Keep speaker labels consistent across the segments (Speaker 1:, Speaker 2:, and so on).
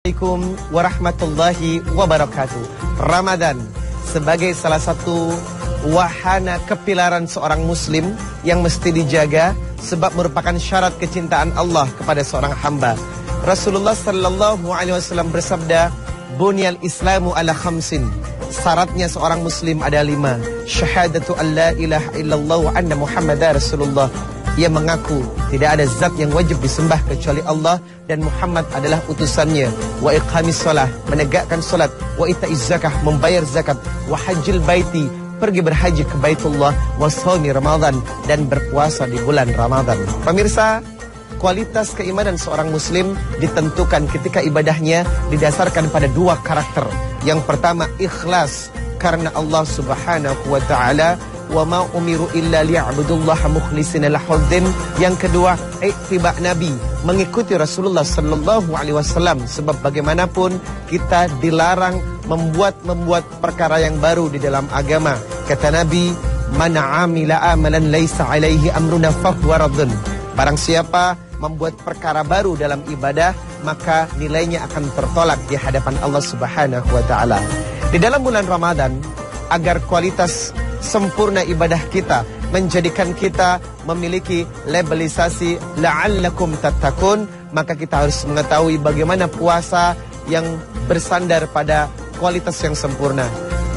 Speaker 1: Assalamualaikum warahmatullahi wabarakatuh. Ramadan sebagai salah satu wahana kepilaran seorang muslim yang mesti dijaga sebab merupakan syarat kecintaan Allah kepada seorang hamba. Rasulullah sallallahu alaihi wasallam bersabda, "Bunyal Islamu ala khamsin." Syaratnya seorang muslim ada 5. Syahadatu an la ilaha illallah wa anna Muhammadar Rasulullah. Ia mengaku tidak ada zat yang wajib disembah kecuali Allah dan Muhammad adalah utusannya. Wa iqamis shalah, menegakkan salat. Wa ita'iz zakah, membayar zakat. Wa hajjil baiti, pergi berhaji ke Baitullah. Wa shaumi Ramadan, dan berpuasa di bulan Ramadan. Pemirsa, kualitas keimanan seorang muslim ditentukan ketika ibadahnya didasarkan pada 2 karakter. Yang pertama, ikhlas karena Allah Subhanahu wa taala. Wa ma umiru illa liya'budullaha mukhlishina lahuddin. Yang kedua, ittiba' Nabi, mengikuti Rasulullah sallallahu alaihi wasallam, sebab bagaimanapun kita dilarang membuat perkara yang baru di dalam agama. Kata Nabi, "Man 'amila amalan laisa 'alaihi amruna fahuwa raddun." Barang siapa membuat perkara baru dalam ibadah, maka nilainya akan tertolak di hadapan Allah Subhanahu wa taala. Di dalam bulan Ramadan, agar kualitas sempurna ibadah kita menjadikan kita memiliki labelisasi la'allakum tattaqun, maka kita harus mengetahui bagaimana puasa yang bersandar pada kualitas yang sempurna.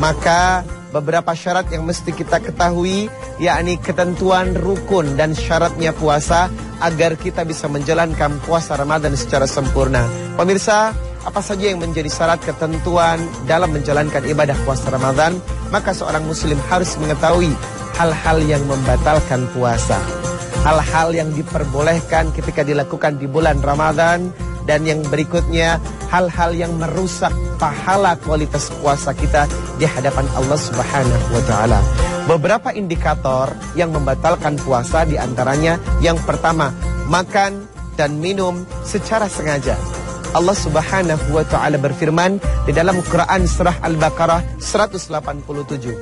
Speaker 1: Maka beberapa syarat yang mesti kita ketahui, yakni ketentuan rukun dan syaratnya puasa agar kita bisa menjalankan puasa Ramadan secara sempurna. Pemirsa, apa saja yang menjadi syarat ketentuan dalam menjalankan ibadah puasa Ramadan? Maka seorang muslim harus mengetahui hal-hal yang membatalkan puasa, hal-hal yang diperbolehkan ketika dilakukan di bulan Ramadan, dan yang berikutnya hal-hal yang merusak pahala kualitas puasa kita di hadapan Allah Subhanahu wa taala. Beberapa indikator yang membatalkan puasa diantaranya yang pertama, makan dan minum secara sengaja. Allah Subhanahu wa taala berfirman di dalam Quran surah Al-Baqarah 187.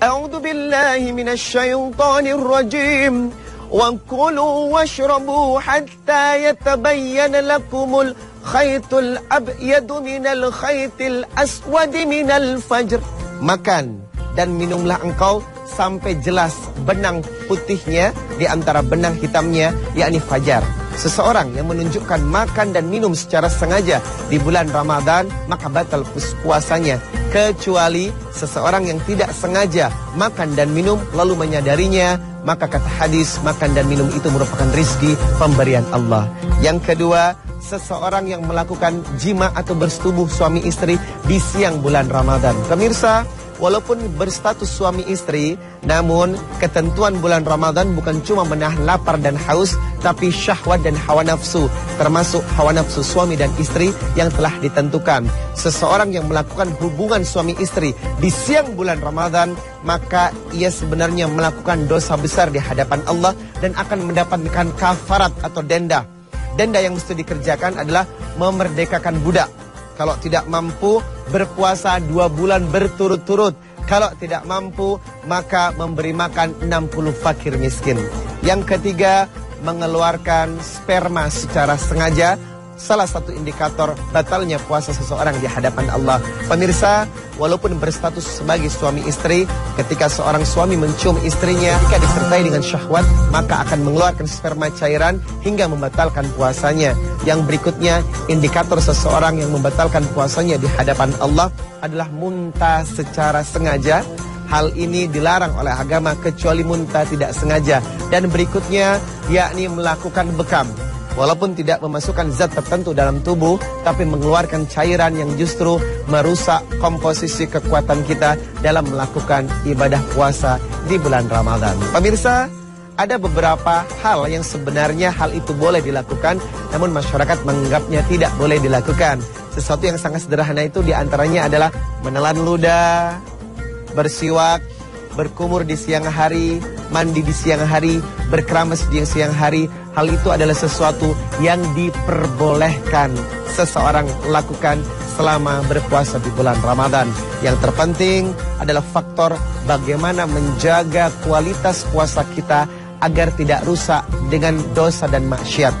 Speaker 1: A'udzu billahi minasy syaithanir rajim. Wa kulu washrabu hatta yatabayyana lakumul khaytul abyadu minal khaytil aswadi minal fajr. Makan dan minumlah engkau sampai jelas benang putihnya di antara benang hitamnya, yakni fajar. Seseorang yang menunjukkan makan dan minum secara sengaja di bulan Ramadan, maka batal puasanya. Kecuali seseorang yang tidak sengaja makan dan minum lalu menyadarinya, maka kata hadis, makan dan minum itu merupakan rizki pemberian Allah. Yang kedua, seseorang yang melakukan jima atau bersetubuh suami istri di siang bulan Ramadan. Pemirsa, walaupun berstatus suami istri, namun ketentuan bulan Ramadan bukan cuma menahan lapar dan haus, tapi syahwat dan hawa nafsu, termasuk hawa nafsu suami dan istri yang telah ditentukan. Seseorang yang melakukan hubungan suami istri di siang bulan Ramadan, maka ia sebenarnya melakukan dosa besar di hadapan Allah dan akan mendapatkan kafarat atau denda. Denda yang mesti dikerjakan adalah memerdekakan budak. Kalau tidak mampu, berpuasa 2 bulan berturut-turut. Kalau tidak mampu, maka memberi makan 60 fakir miskin. Yang ketiga, mengeluarkan sperma secara sengaja. Salah satu indikator batalnya puasa seseorang di hadapan Allah. Pemirsa, walaupun berstatus sebagai suami istri, ketika seorang suami mencium istrinya, jika disertai dengan syahwat, maka akan mengeluarkan sperma cairan hingga membatalkan puasanya. Yang berikutnya, indikator seseorang yang membatalkan puasanya di hadapan Allah adalah muntah secara sengaja. Hal ini dilarang oleh agama kecuali muntah tidak sengaja. Dan berikutnya, yakni melakukan bekam. Walaupun tidak memasukkan zat tertentu dalam tubuh, tapi mengeluarkan cairan yang justru merusak komposisi kekuatan kita dalam melakukan ibadah puasa di bulan Ramadan. Pemirsa, ada beberapa hal yang sebenarnya hal itu boleh dilakukan, namun masyarakat menganggapnya tidak boleh dilakukan. Sesuatu yang sangat sederhana itu diantaranya adalah menelan ludah, bersiwak, berkumur di siang hari, mandi di siang hari, berkeramas di siang hari. Hal itu adalah sesuatu yang diperbolehkan seseorang lakukan selama berpuasa di bulan Ramadan. Yang terpenting adalah faktor bagaimana menjaga kualitas puasa kita agar tidak rusak dengan dosa dan maksiat.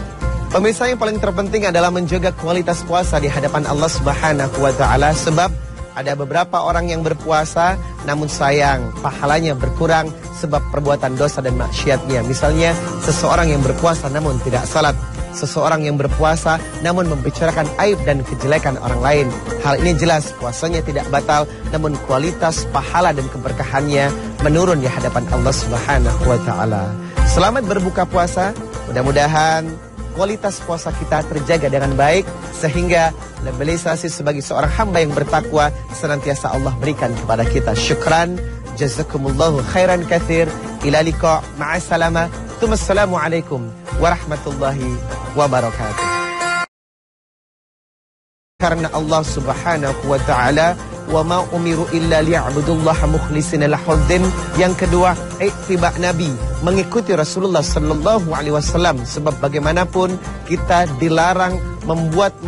Speaker 1: Pemirsa, yang paling terpenting adalah menjaga kualitas puasa di hadapan Allah Subhanahu wa Ta'ala. Sebab ada beberapa orang yang berpuasa namun sayang pahalanya berkurang sebab perbuatan dosa dan maksiatnya. Misalnya seseorang yang berpuasa namun tidak salat, seseorang yang berpuasa namun membicarakan aib dan kejelekan orang lain. Hal ini jelas puasanya tidak batal, namun kualitas pahala dan keberkahannya menurun di hadapan Allah Subhanahu wa Ta'ala. Selamat berbuka puasa. Mudah-mudahan kualitas puasa kita terjaga dengan baik, sehingga labelisasi sebagai seorang hamba yang bertakwa senantiasa Allah berikan kepada kita. Syukran, jazakumullahu khairan katsir. Ila liqa, ma'assalamah. Assalamualaikum warahmatullahi wabarakatuh. Karena Allah Subhanahu wa Ta'ala, wa ma umiru illa liya'budullaha mukhlishina lahuddin. Yang kedua, ittiba Nabi, mengikuti Rasulullah sallallahu alaihi wasallam. Sebab bagaimanapun kita dilarang membuat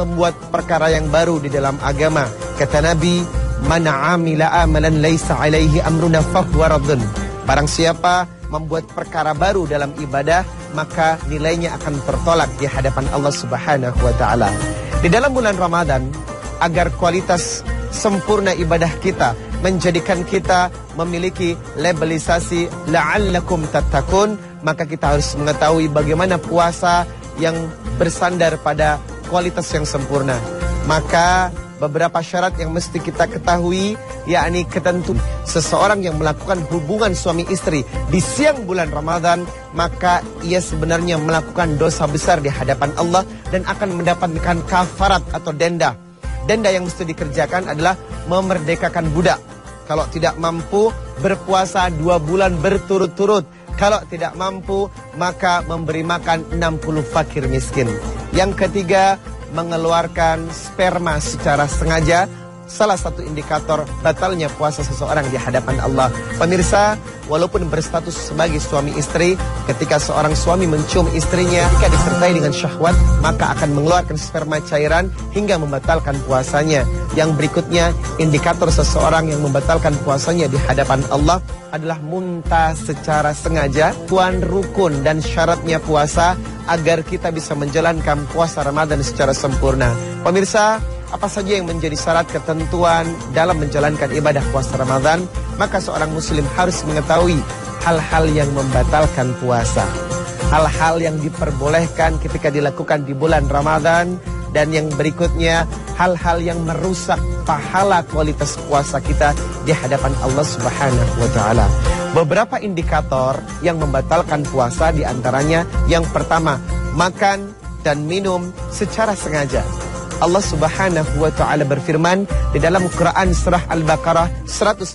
Speaker 1: perkara yang baru di dalam agama. Kata Nabi, man 'amila amalan laisa 'alaihi amruna fahuwa raddun. Barang siapa membuat perkara baru dalam ibadah, maka nilainya akan tertolak di hadapan Allah Subhanahu wa Ta'ala. Di dalam bulan Ramadan, agar kualitas sempurna ibadah kita menjadikan kita memiliki labelisasi la'allakum tattaqun, maka kita harus mengetahui bagaimana puasa yang bersandar pada kualitas yang sempurna. Maka beberapa syarat yang mesti kita ketahui, yakni ketentuan seseorang yang melakukan hubungan suami istri di siang bulan Ramadan, maka ia sebenarnya melakukan dosa besar di hadapan Allah dan akan mendapatkan kafarat atau denda. Denda yang mesti dikerjakan adalah memerdekakan budak. Kalau tidak mampu, berpuasa 2 bulan berturut-turut. Kalau tidak mampu, maka memberi makan 60 fakir miskin. Yang ketiga, mengeluarkan sperma secara sengaja. Salah satu indikator batalnya puasa seseorang di hadapan Allah. Pemirsa, walaupun berstatus sebagai suami istri, ketika seorang suami mencium istrinya, jika disertai dengan syahwat, maka akan mengeluarkan sperma cairan hingga membatalkan puasanya. Yang berikutnya, indikator seseorang yang membatalkan puasanya di hadapan Allah adalah muntah secara sengaja. Tuan rukun dan syaratnya puasa agar kita bisa menjalankan puasa Ramadan secara sempurna. Pemirsa, apa saja yang menjadi syarat ketentuan dalam menjalankan ibadah puasa Ramadan? Maka seorang muslim harus mengetahui hal-hal yang membatalkan puasa, hal-hal yang diperbolehkan ketika dilakukan di bulan Ramadan, dan yang berikutnya hal-hal yang merusak pahala kualitas puasa kita di hadapan Allah Subhanahu wa Ta'ala. Beberapa indikator yang membatalkan puasa, diantaranya yang pertama, makan dan minum secara sengaja. Allah Subhanahu wa Ta'ala berfirman di dalam Quran surah Al-Baqarah 187.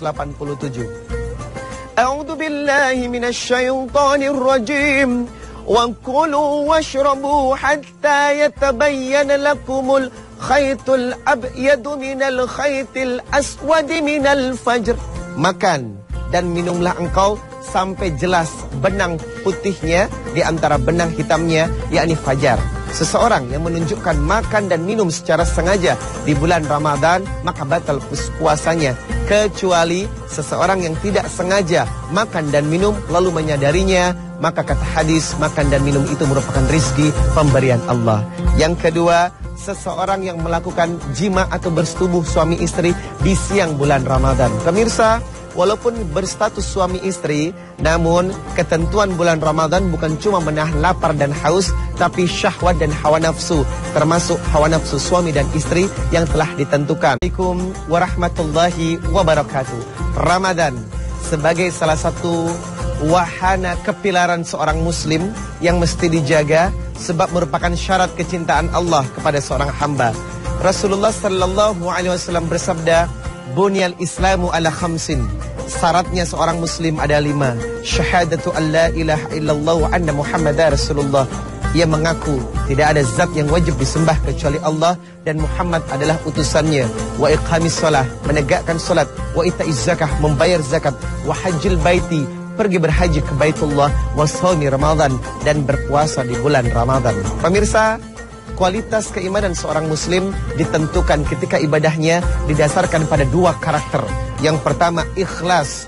Speaker 1: A'udzu billahi minasy syaithanir rajim. Wa kulu washrabu hatta yatabayyana lakumul khaytul abyadu minal khaytil aswadi minal fajr. Makan dan minumlah engkau sampai jelas benang putihnya di antara benang hitamnya, yakni fajar. Seseorang yang menunjukkan makan dan minum secara sengaja di bulan Ramadan, maka batal puasanya. Kecuali seseorang yang tidak sengaja makan dan minum lalu menyadarinya, maka kata hadis, makan dan minum itu merupakan rizki pemberian Allah. Yang kedua, seseorang yang melakukan jima atau bersetubuh suami istri di siang bulan Ramadan. Pemirsa, walaupun berstatus suami istri, namun ketentuan bulan Ramadan bukan cuma menahan lapar dan haus, tapi syahwat dan hawa nafsu, termasuk hawa nafsu suami dan istri yang telah ditentukan. Assalamualaikum warahmatullahi wabarakatuh. Ramadan sebagai salah satu wahana kepilaran seorang muslim yang mesti dijaga, sebab merupakan syarat kecintaan Allah kepada seorang hamba. Rasulullah sallallahu alaihi wasallam bersabda, Bunyal Islamu ala khamsin. Syaratnya seorang muslim ada 5. Syahadatu an la ilaha illallah wa anna Muhammadar Rasulullah. Ia mengaku tidak ada zat yang wajib disembah kecuali Allah dan Muhammad adalah utusannya. Wa iqamis shalah, menegakkan salat. Wa itaiz zakah, membayar zakat. Wa hajjil baiti, pergi berhaji ke Baitullah. Wa shaumi Ramadan, dan berpuasa di bulan Ramadan. Pemirsa, kualitas keimanan seorang muslim ditentukan ketika ibadahnya didasarkan pada 2 karakter. Yang pertama, ikhlas